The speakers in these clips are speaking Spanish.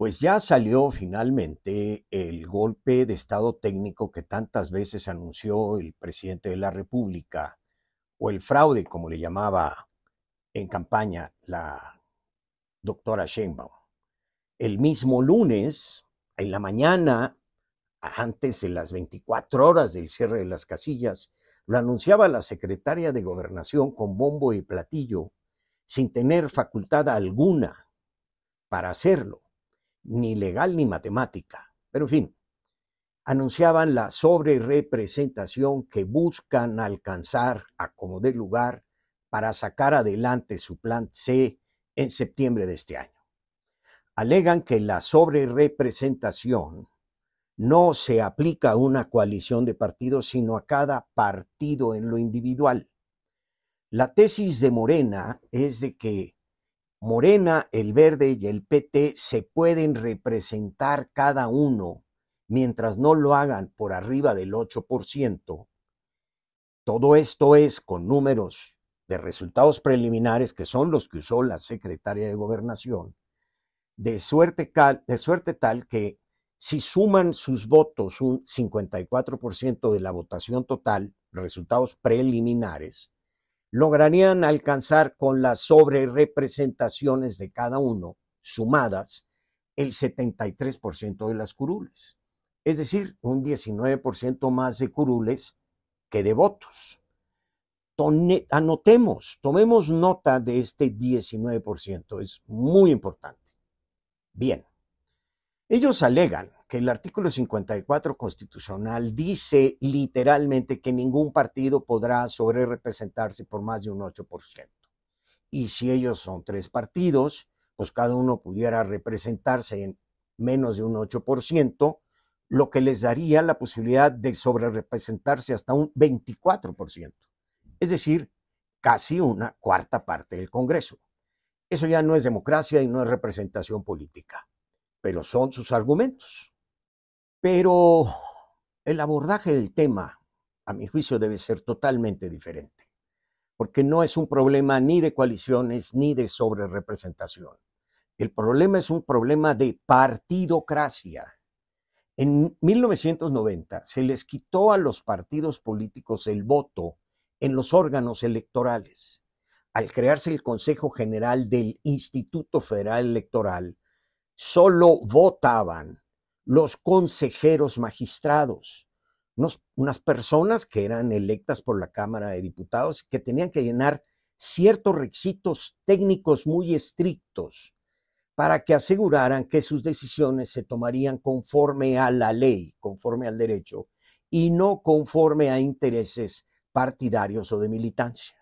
Pues ya salió finalmente el golpe de estado técnico que tantas veces anunció el presidente de la República, o el fraude, como le llamaba en campaña la doctora Sheinbaum. El mismo lunes, en la mañana, antes de las 24 horas del cierre de las casillas, lo anunciaba la secretaria de Gobernación con bombo y platillo, sin tener facultad alguna para hacerlo, ni legal ni matemática. Pero en fin, anunciaban la sobrerepresentación que buscan alcanzar a como dé lugar para sacar adelante su plan C en septiembre de este año. Alegan que la sobrerepresentación no se aplica a una coalición de partidos, sino a cada partido en lo individual. La tesis de Morena es de que Morena, el Verde y el PT se pueden representar cada uno mientras no lo hagan por arriba del 8%. Todo esto es con números de resultados preliminares, que son los que usó la secretaria de Gobernación, de suerte tal que si suman sus votos un 54% de la votación total, resultados preliminares, lograrían alcanzar con las sobrerepresentaciones de cada uno, sumadas, el 73% de las curules. Es decir, un 19% más de curules que de votos. Anotemos, tomemos nota de este 19%, es muy importante. Bien, ellos alegan que el artículo 54 constitucional dice literalmente que ningún partido podrá sobrerepresentarse por más de un 8%. Y si ellos son 3 partidos, pues cada uno pudiera representarse en menos de un 8%, lo que les daría la posibilidad de sobrerepresentarse hasta un 24%. Es decir, casi una cuarta parte del Congreso. Eso ya no es democracia y no es representación política, pero son sus argumentos. Pero el abordaje del tema, a mi juicio, debe ser totalmente diferente, porque no es un problema ni de coaliciones ni de sobrerepresentación. El problema es un problema de partidocracia. En 1990 se les quitó a los partidos políticos el voto en los órganos electorales. Al crearse el Consejo General del Instituto Federal Electoral, solo votaban los consejeros magistrados, unas personas que eran electas por la Cámara de Diputados, que tenían que llenar ciertos requisitos técnicos muy estrictos para que aseguraran que sus decisiones se tomarían conforme a la ley, conforme al derecho, y no conforme a intereses partidarios o de militancia.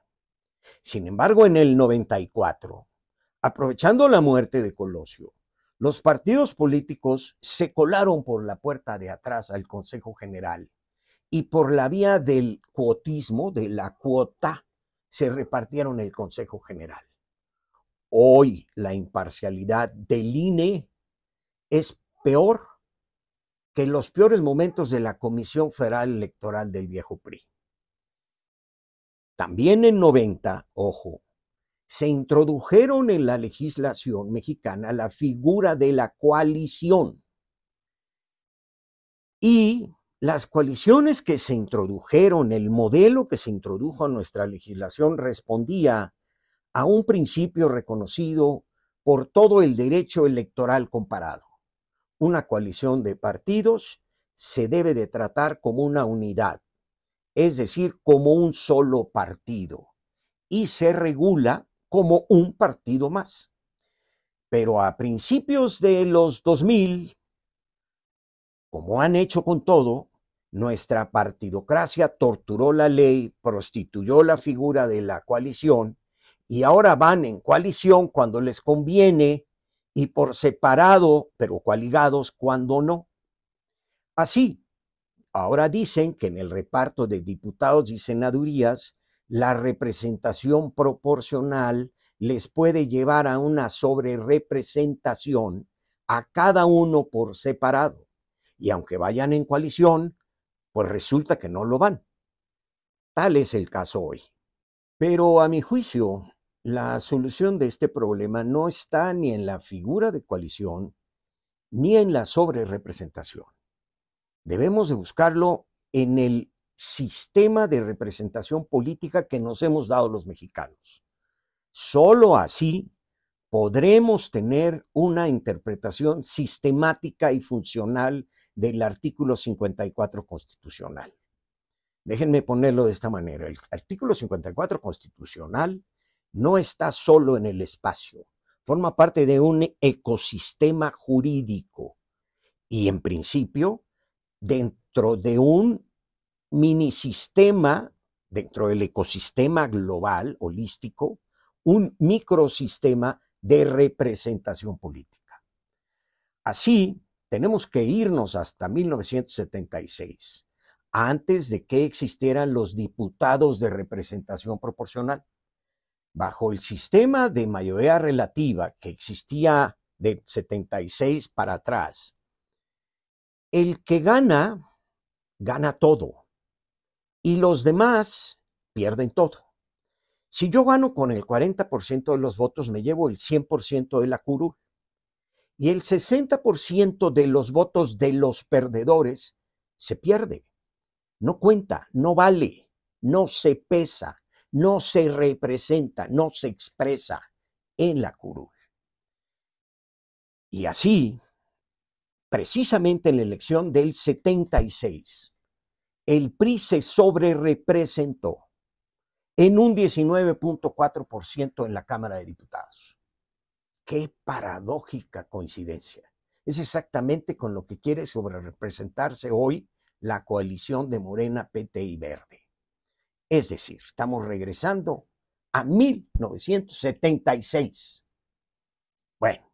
Sin embargo, en el 94, aprovechando la muerte de Colosio, los partidos políticos se colaron por la puerta de atrás al Consejo General y por la vía del cuotismo, de la cuota, se repartieron el Consejo General. Hoy la imparcialidad del INE es peor que los peores momentos de la Comisión Federal Electoral del viejo PRI. También en 90, ojo, se introdujeron en la legislación mexicana la figura de la coalición. Y las coaliciones que se introdujeron, el modelo que se introdujo a nuestra legislación respondía a un principio reconocido por todo el derecho electoral comparado. Una coalición de partidos se debe de tratar como una unidad, es decir, como un solo partido, y se regula como un partido más. Pero a principios de los 2000, como han hecho con todo, nuestra partidocracia torturó la ley, prostituyó la figura de la coalición y ahora van en coalición cuando les conviene y por separado, pero coaligados cuando no. Así, ahora dicen que en el reparto de diputados y senadurías, la representación proporcional les puede llevar a una sobrerepresentación a cada uno por separado. Y aunque vayan en coalición, pues resulta que no lo van. Tal es el caso hoy. Pero a mi juicio, la solución de este problema no está ni en la figura de coalición, ni en la sobrerepresentación. Debemos de buscarlo en el sistema de representación política que nos hemos dado los mexicanos. Solo así podremos tener una interpretación sistemática y funcional del artículo 54 constitucional. Déjenme ponerlo de esta manera. El artículo 54 constitucional no está solo en el espacio, forma parte de un ecosistema jurídico y, en principio, dentro de un minisistema, dentro del ecosistema global, holístico, un microsistema de representación política. Así, tenemos que irnos hasta 1976, antes de que existieran los diputados de representación proporcional. Bajo el sistema de mayoría relativa que existía de 76 para atrás, el que gana, gana todo y los demás pierden todo. Si yo gano con el 40% de los votos, me llevo el 100% de la curul y el 60% de los votos de los perdedores se pierde. No cuenta, no vale, no se pesa, no se representa, no se expresa en la curul. Y así, precisamente en la elección del 76, el PRI se sobrerepresentó en un 19.4% en la Cámara de Diputados. ¡Qué paradójica coincidencia! Es exactamente con lo que quiere sobrerepresentarse hoy la coalición de Morena, PT y Verde. Es decir, estamos regresando a 1976. Bueno,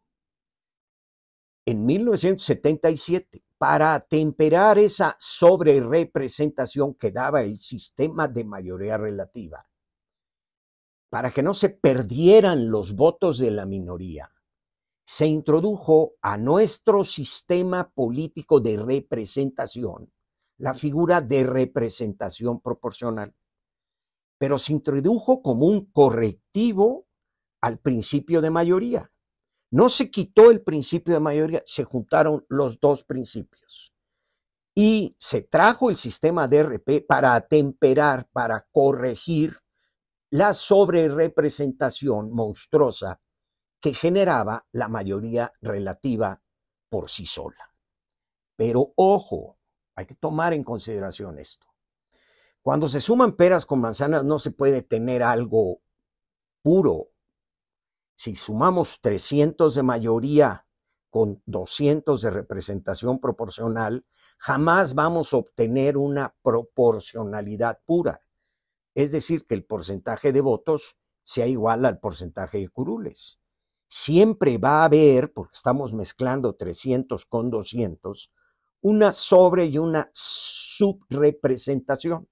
en 1977, para atemperar esa sobrerepresentación que daba el sistema de mayoría relativa, para que no se perdieran los votos de la minoría, se introdujo a nuestro sistema político de representación la figura de representación proporcional, pero se introdujo como un correctivo al principio de mayoría. No se quitó el principio de mayoría, se juntaron los dos principios. Y se trajo el sistema de RP para atemperar, para corregir la sobrerepresentación monstruosa que generaba la mayoría relativa por sí sola. Pero ojo, hay que tomar en consideración esto. Cuando se suman peras con manzanas no se puede tener algo puro. Si sumamos 300 de mayoría con 200 de representación proporcional, jamás vamos a obtener una proporcionalidad pura. Es decir, que el porcentaje de votos sea igual al porcentaje de curules. Siempre va a haber, porque estamos mezclando 300 con 200, una sobre y una subrepresentación.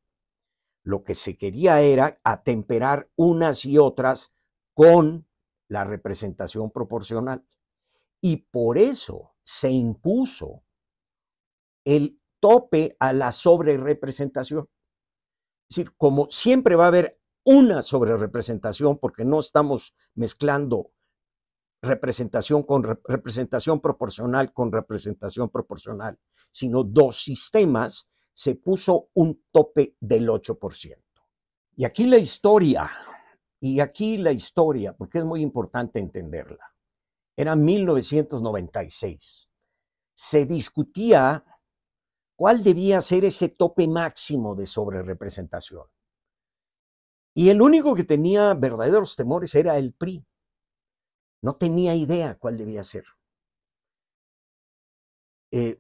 Lo que se quería era atemperar unas y otras con la representación proporcional. Y por eso se impuso el tope a la sobrerepresentación. Es decir, como siempre va a haber una sobrerepresentación, porque no estamos mezclando representación con representación proporcional con representación proporcional, sino dos sistemas, se puso un tope del 8%. Y aquí la historia, porque es muy importante entenderla. Era 1996. Se discutía cuál debía ser ese tope máximo de sobrerepresentación. Y el único que tenía verdaderos temores era el PRI. No tenía idea cuál debía ser.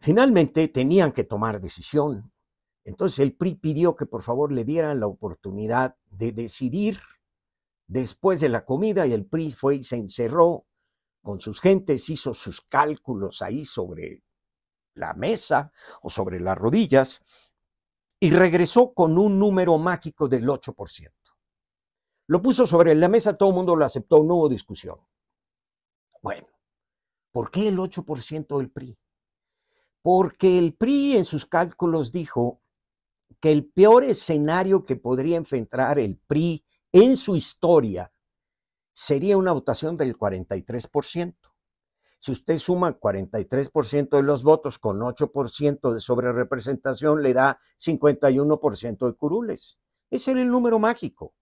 Finalmente tenían que tomar decisión. Entonces el PRI pidió que por favor le dieran la oportunidad de decidir después de la comida, y el PRI fue y se encerró con sus gentes, hizo sus cálculos ahí sobre la mesa o sobre las rodillas y regresó con un número mágico del 8%. Lo puso sobre la mesa, todo el mundo lo aceptó, no hubo discusión. Bueno, ¿por qué el 8% del PRI? Porque el PRI en sus cálculos dijo que el peor escenario que podría enfrentar el PRI en su historia sería una votación del 43%. Si usted suma 43% de los votos con 8% de sobrerepresentación, le da 51% de curules. Ese era el número mágico.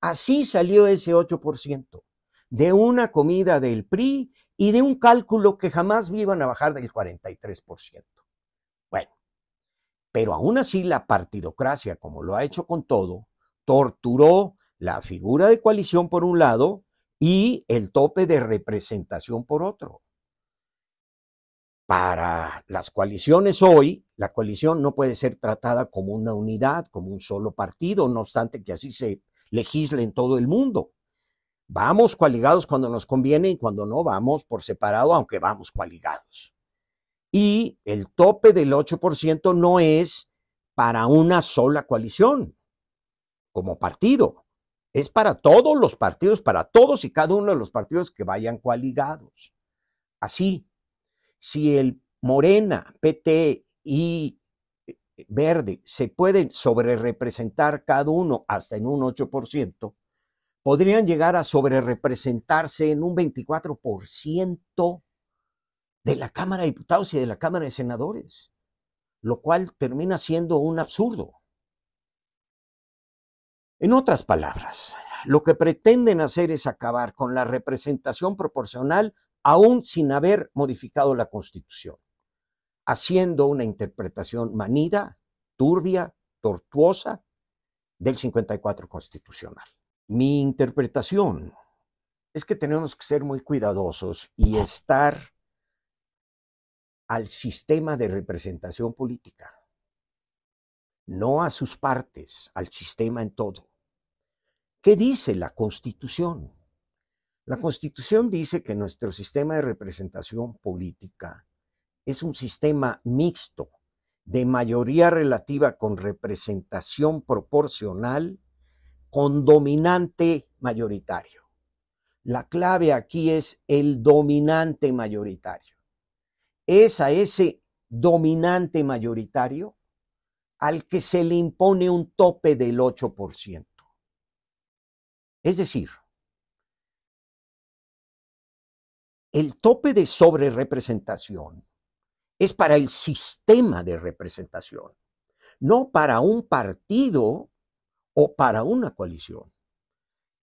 Así salió ese 8%, de una comida del PRI y de un cálculo que jamás iban a bajar del 43%. Bueno, pero aún así la partidocracia, como lo ha hecho con todo, torturó la figura de coalición por un lado y el tope de representación por otro. Para las coaliciones hoy, la coalición no puede ser tratada como una unidad, como un solo partido, no obstante que así se legisle en todo el mundo. Vamos coaligados cuando nos conviene y cuando no vamos por separado, aunque vamos coaligados. Y el tope del 8% no es para una sola coalición como partido, es para todos los partidos, para todos y cada uno de los partidos que vayan coaligados. Así, si el Morena, PT y Verde se pueden sobrerepresentar cada uno hasta en un 8%, podrían llegar a sobrerepresentarse en un 24% de la Cámara de Diputados y de la Cámara de Senadores, lo cual termina siendo un absurdo. En otras palabras, lo que pretenden hacer es acabar con la representación proporcional aún sin haber modificado la Constitución, haciendo una interpretación manida, turbia, tortuosa del 54 constitucional. Mi interpretación es que tenemos que ser muy cuidadosos y estar al sistema de representación política, no a sus partes, al sistema en todo. ¿Qué dice la Constitución? La Constitución dice que nuestro sistema de representación política es un sistema mixto de mayoría relativa con representación proporcional con dominante mayoritario. La clave aquí es el dominante mayoritario. Es a ese dominante mayoritario al que se le impone un tope del 8%. Es decir, el tope de sobrerepresentación es para el sistema de representación, no para un partido o para una coalición.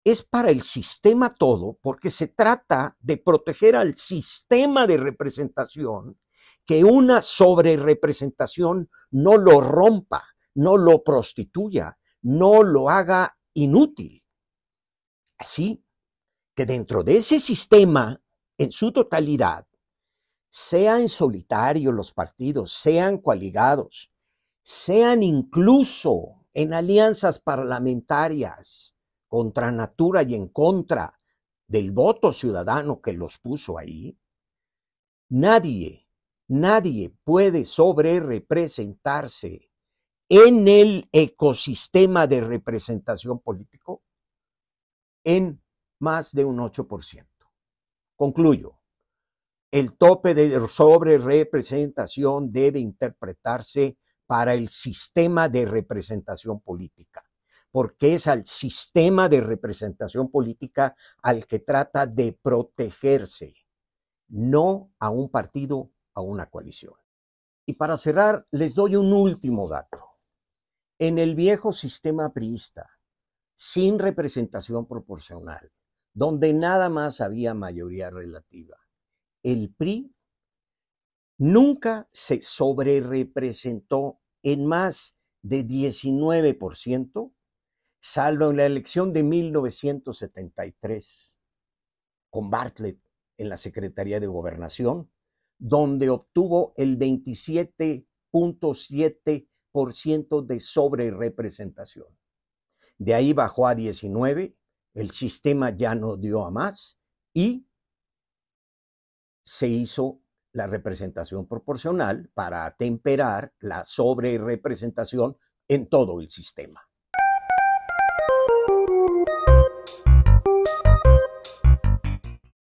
Es para el sistema todo, porque se trata de proteger al sistema de representación, que una sobrerepresentación no lo rompa, no lo prostituya, no lo haga inútil. Así que dentro de ese sistema, en su totalidad, sea en solitario los partidos, sean coaligados, sean incluso en alianzas parlamentarias contra natura y en contra del voto ciudadano que los puso ahí, nadie puede sobrerepresentarse en el ecosistema de representación político en más de un 8%. Concluyo. El tope de sobrerepresentación debe interpretarse para el sistema de representación política, porque es al sistema de representación política al que trata de protegerse, no a un partido, a una coalición. Y para cerrar, les doy un último dato. En el viejo sistema priista, sin representación proporcional, donde nada más había mayoría relativa, el PRI nunca se sobrerepresentó en más de 19%, salvo en la elección de 1973, con Bartlett en la Secretaría de Gobernación, donde obtuvo el 27.7% de sobrerepresentación. De ahí bajó a 19%, el sistema ya no dio a más y se hizo la representación proporcional para atemperar la sobrerepresentación en todo el sistema.